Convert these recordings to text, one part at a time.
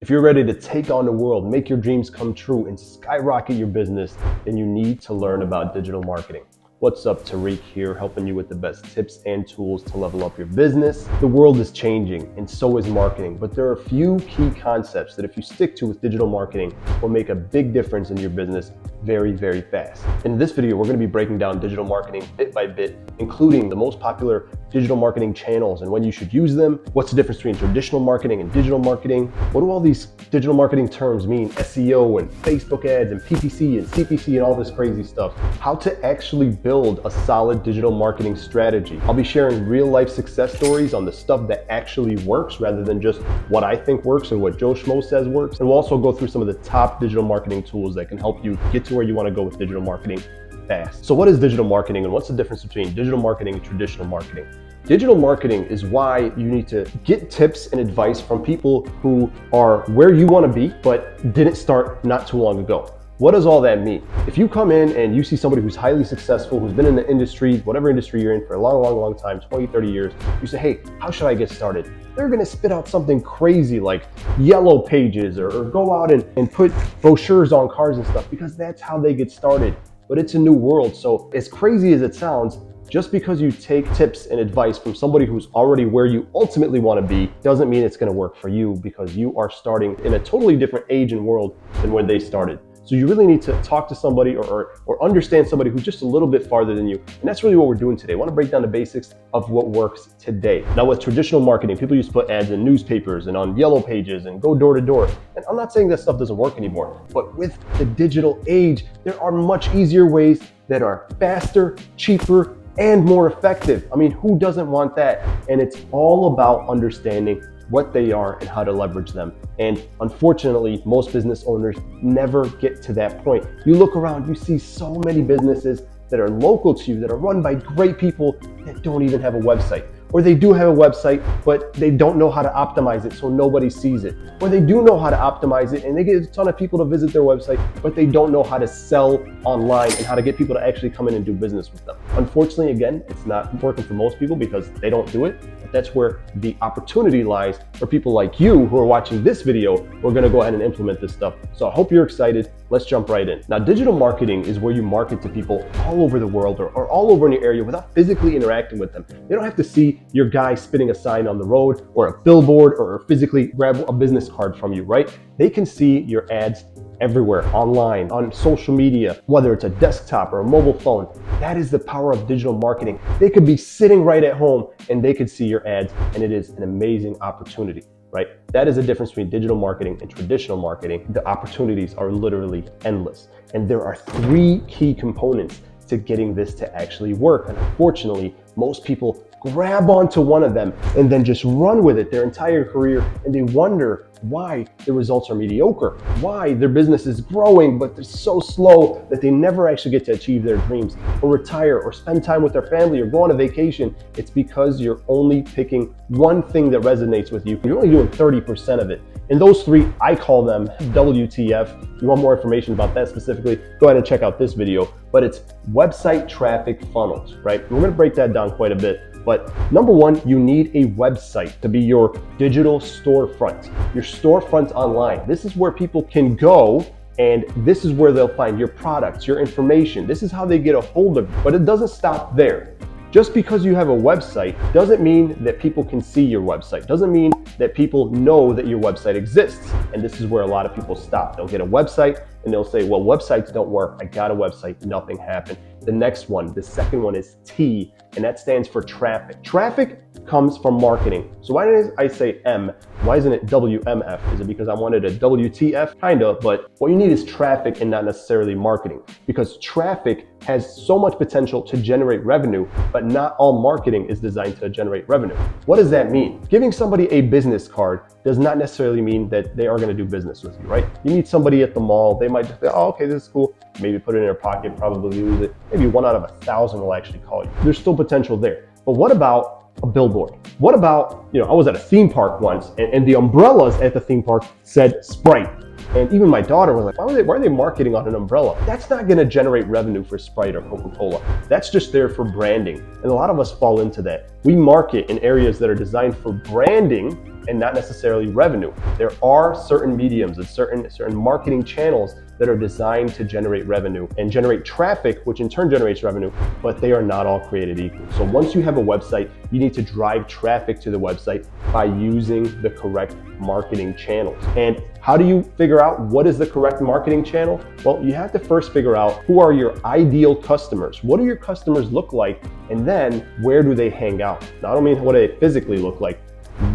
If you're ready to take on the world, make your dreams come true, and skyrocket your business, then you need to learn about digital marketing. What's up, Tariq here, helping you with the best tips and tools to level up your business. The world is changing, and so is marketing, but there are a few key concepts that if you stick to with digital marketing will make a big difference in your business very, very fast. In this video, we're going to be breaking down digital marketing bit by bit, including the most popular digital marketing channels and when you should use them. What's the difference between traditional marketing and digital marketing? What do all these digital marketing terms mean? SEO and Facebook ads and PPC and CPC and all this crazy stuff. How to actually build a solid digital marketing strategy. I'll be sharing real life success stories on the stuff that actually works rather than just what I think works or what Joe Schmo says works. And we'll also go through some of the top digital marketing tools that can help you get to where you want to go with digital marketing fast. So what is digital marketing and what's the difference between digital marketing and traditional marketing? Digital marketing is why you need to get tips and advice from people who are where you want to be but didn't start not too long ago. What does all that mean? If you come in and you see somebody who's highly successful, who's been in the industry, whatever industry you're in for a long time, 20, 30 years, you say, hey, how should I get started? They're gonna spit out something crazy like yellow pages or go out and put brochures on cars and stuff because that's how they get started. But it's a new world. So as crazy as it sounds, just because you take tips and advice from somebody who's already where you ultimately want to be doesn't mean it's going to work for you because you are starting in a totally different age and world than when they started. So you really need to talk to somebody or understand somebody who's just a little bit farther than you. And that's really what we're doing today. I want to break down the basics of what works today. Now with traditional marketing, people used to put ads in newspapers and on yellow pages and go door to door. And I'm not saying that stuff doesn't work anymore, but with the digital age, there are much easier ways that are faster, cheaper, and more effective. I mean, who doesn't want that? And it's all about understanding what they are and how to leverage them. And unfortunately, most business owners never get to that point. You look around, you see so many businesses that are local to you, that are run by great people that don't even have a website. Or they do have a website, but they don't know how to optimize it so nobody sees it. Or they do know how to optimize it and they get a ton of people to visit their website, but they don't know how to sell online and how to get people to actually come in and do business with them. Unfortunately, again, it's not working for most people because they don't do it. But that's where the opportunity lies for people like you who are watching this video. We're gonna go ahead and implement this stuff. So I hope you're excited. Let's jump right in. Now, digital marketing is where you market to people all over the world or all over in your area without physically interacting with them. They don't have to see your guy spitting a sign on the road or a billboard or physically grab a business card from you, right? They can see your ads everywhere, online, on social media, whether it's a desktop or a mobile phone. That is the power of digital marketing. They could be sitting right at home and they could see your ads, and it is an amazing opportunity, right? That is the difference between digital marketing and traditional marketing. The opportunities are literally endless. And there are three key components to getting this to actually work. And unfortunately, most people grab onto one of them and then just run with it their entire career, and they wonder why the results are mediocre, why their business is growing but they're so slow that they never actually get to achieve their dreams or retire or spend time with their family or go on a vacation. It's because you're only picking one thing that resonates with you. You're only doing 30% of it. And those three, I call them WTF. If you want more information about that specifically, go ahead and check out this video. But it's website traffic funnels, right? We're gonna break that down quite a bit. But number one, you need a website to be your digital storefront, your storefront online. This is where people can go and this is where they'll find your products, your information. This is how they get a hold of you. But it doesn't stop there. Just because you have a website doesn't mean that people can see your website. Doesn't mean that people know that your website exists. And this is where a lot of people stop. They'll get a website and they'll say, well, websites don't work. I got a website, nothing happened. The next one, the second one is T, and that stands for traffic. Traffic comes from marketing. So why did I say M? Why isn't it WMF? Is it because I wanted a WTF? Kind of, but what you need is traffic and not necessarily marketing, because traffic has so much potential to generate revenue, but not all marketing is designed to generate revenue. What does that mean? Giving somebody a business card does not necessarily mean that they are going to do business with you, right? You meet somebody at the mall, they might just say, oh, okay, this is cool. Maybe put it in their pocket, probably use it. Maybe 1 out of 1,000 will actually call you. There's still potential there. But what about a billboard? What about, I was at a theme park once and the umbrellas at the theme park said Sprite. And even my daughter was like, why are they marketing on an umbrella? That's not gonna generate revenue for Sprite or Coca-Cola. That's just there for branding. And a lot of us fall into that. We market in areas that are designed for branding and not necessarily revenue. There are certain mediums and certain marketing channels that are designed to generate revenue and generate traffic, which in turn generates revenue, but they are not all created equal. So once you have a website, you need to drive traffic to the website by using the correct marketing channels. And how do you figure out what is the correct marketing channel? Well, you have to first figure out who are your ideal customers. What do your customers look like? And then where do they hang out? Now, I don't mean what do they physically look like.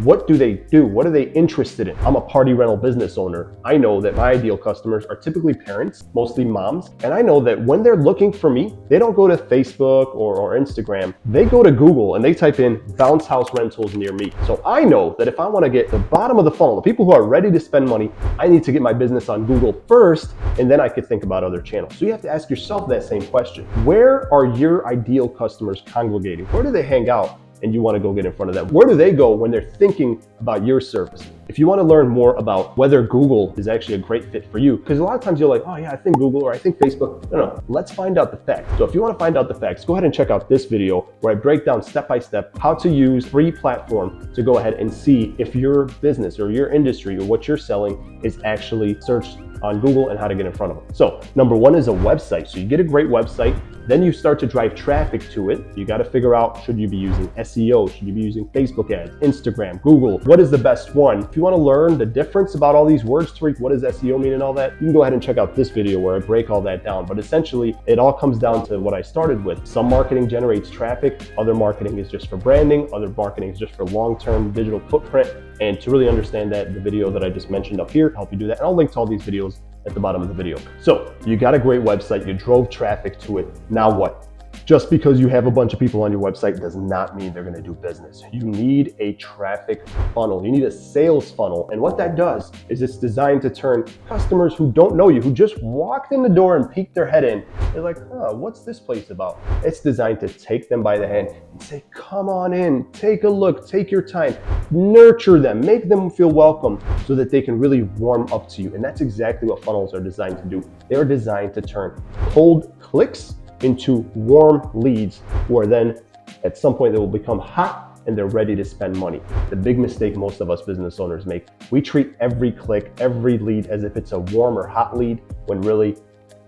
What do they do? What are they interested in? I'm a party rental business owner. I know that my ideal customers are typically parents, mostly moms. And I know that when they're looking for me, they don't go to Facebook or Instagram. They go to Google and they type in bounce house rentals near me. So I know that if I want to get the bottom of the funnel, the people who are ready to spend money, I need to get my business on Google first, and then I could think about other channels. So you have to ask yourself that same question. Where are your ideal customers congregating? Where do they hang out? And you want to go get in front of them. Where do they go when they're thinking about your service? If you want to learn more about whether Google is actually a great fit for you, because a lot of times you're like, oh yeah, I think Google or I think Facebook. No, let's find out the facts. So if you want to find out the facts, go ahead and check out this video where I break down step by step how to use free platform to go ahead and see if your business or your industry or what you're selling is actually searched on Google and how to get in front of them. So number one is a website. So you get a great website, then you start to drive traffic to it. You got to figure out, should you be using SEO? Should you be using Facebook ads, Instagram, Google? What is the best one? If you want to learn the difference about all these words, Tariq, what does SEO mean and all that, you can go ahead and check out this video where I break all that down. But essentially, it all comes down to what I started with. Some marketing generates traffic, other marketing is just for branding, other marketing is just for long-term digital footprint. And to really understand that, the video that I just mentioned up here help you do that. And I'll link to all these videos at the bottom of the video. So you got a great website, you drove traffic to it. Now what? Just because you have a bunch of people on your website does not mean they're going to do business. You need a traffic funnel. You need a sales funnel. And what that does is it's designed to turn customers who don't know you, who just walked in the door and peeked their head in. They're like, what's this place about? It's designed to take them by the hand and say, come on in, take a look, take your time, nurture them, make them feel welcome so that they can really warm up to you. And that's exactly what funnels are designed to do. They're designed to turn cold clicks into warm leads, who are then at some point they will become hot and they're ready to spend money. The big mistake most of us business owners make, we treat every click, every lead as if it's a warm or hot lead, when really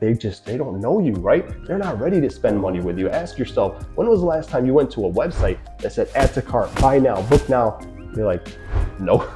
they don't know you, right? They're not ready to spend money with you. Ask yourself, when was the last time you went to a website that said add to cart, buy now, book now? You're like, no,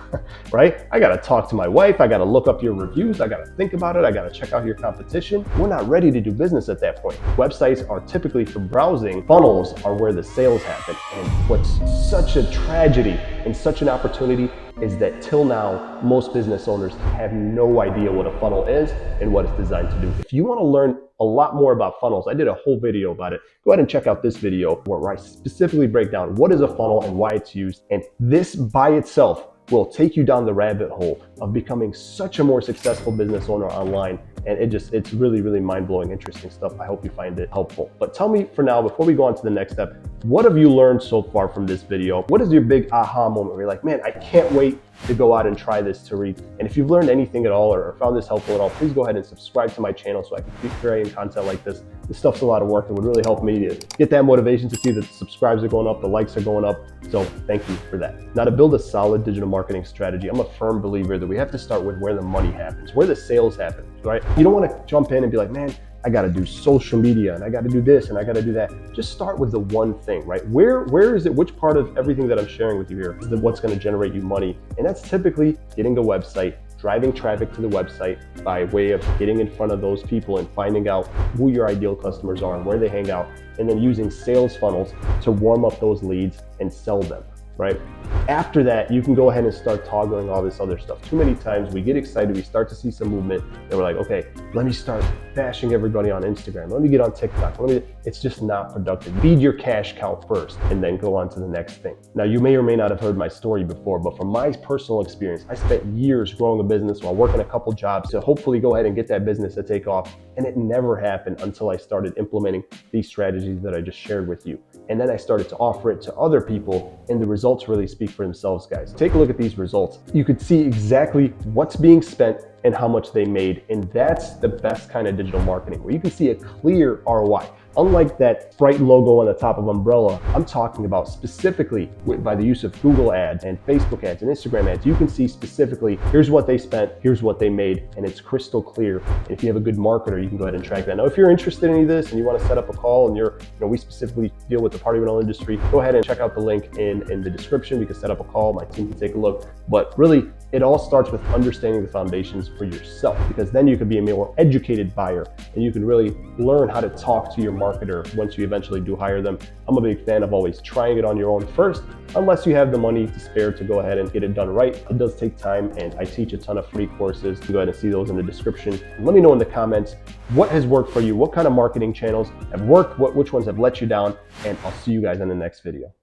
right? I gotta talk to my wife, I gotta look up your reviews, I gotta think about it, I gotta check out your competition. We're not ready to do business at that point. Websites are typically for browsing. Funnels are where the sales happen. And what's such a tragedy and such an opportunity is that till now, most business owners have no idea what a funnel is and what it's designed to do. If you wanna learn a lot more about funnels, I did a whole video about it. Go ahead and check out this video where I specifically break down what is a funnel and why it's used. And this by itself will take you down the rabbit hole of becoming such a more successful business owner online. And it's really, really mind-blowing, interesting stuff. I hope you find it helpful. But tell me for now, before we go on to the next step, what have you learned so far from this video? What is your big aha moment where you're like, man, I can't wait to go out and try this, Tariq? And if you've learned anything at all or found this helpful at all, please go ahead and subscribe to my channel so I can keep creating content like this. This stuff's a lot of work and would really help me to get that motivation to see that the subscribes are going up, the likes are going up. So thank you for that. Now, to build a solid digital marketing strategy, I'm a firm believer that we have to start with where the money happens, where the sales happen, right? You don't want to jump in and be like, man, I got to do social media and I got to do this and I got to do that. Just start with the one thing, right? Where is it? Which part of everything that I'm sharing with you here is what's going to generate you money? And that's typically getting a website, driving traffic to the website by way of getting in front of those people and finding out who your ideal customers are and where they hang out, and then using sales funnels to warm up those leads and sell them, right? After that, you can go ahead and start toggling all this other stuff. Too many times we get excited, we start to see some movement, and we're like, okay, let me start bashing everybody on Instagram. Let me get on TikTok. It's just not productive. Feed your cash cow first and then go on to the next thing. Now, you may or may not have heard my story before, but from my personal experience, I spent years growing a business while working a couple jobs to hopefully go ahead and get that business to take off. And it never happened until I started implementing these strategies that I just shared with you. And then I started to offer it to other people, and the results really speak for themselves, guys. Take a look at these results. You could see exactly what's being spent and how much they made. And that's the best kind of digital marketing, where you can see a clear ROI. Unlike that bright logo on the top of umbrella, I'm talking about specifically by the use of Google ads and Facebook ads and Instagram ads. You can see specifically, here's what they spent, here's what they made, and it's crystal clear. And if you have a good marketer, you can go ahead and track that. Now, if you're interested in any of this and you want to set up a call and we specifically deal with the party rental industry, go ahead and check out the link in the description. We can set up a call, my team can take a look. But really, it all starts with understanding the foundations for yourself, because then you can be a more educated buyer and you can really learn how to talk to your marketer once you eventually do hire them. I'm a big fan of always trying it on your own first, unless you have the money to spare to go ahead and get it done right. It does take time, and I teach a ton of free courses. Go ahead and see those in the description. And let me know in the comments what has worked for you, what kind of marketing channels have worked, which ones have let you down, and I'll see you guys in the next video.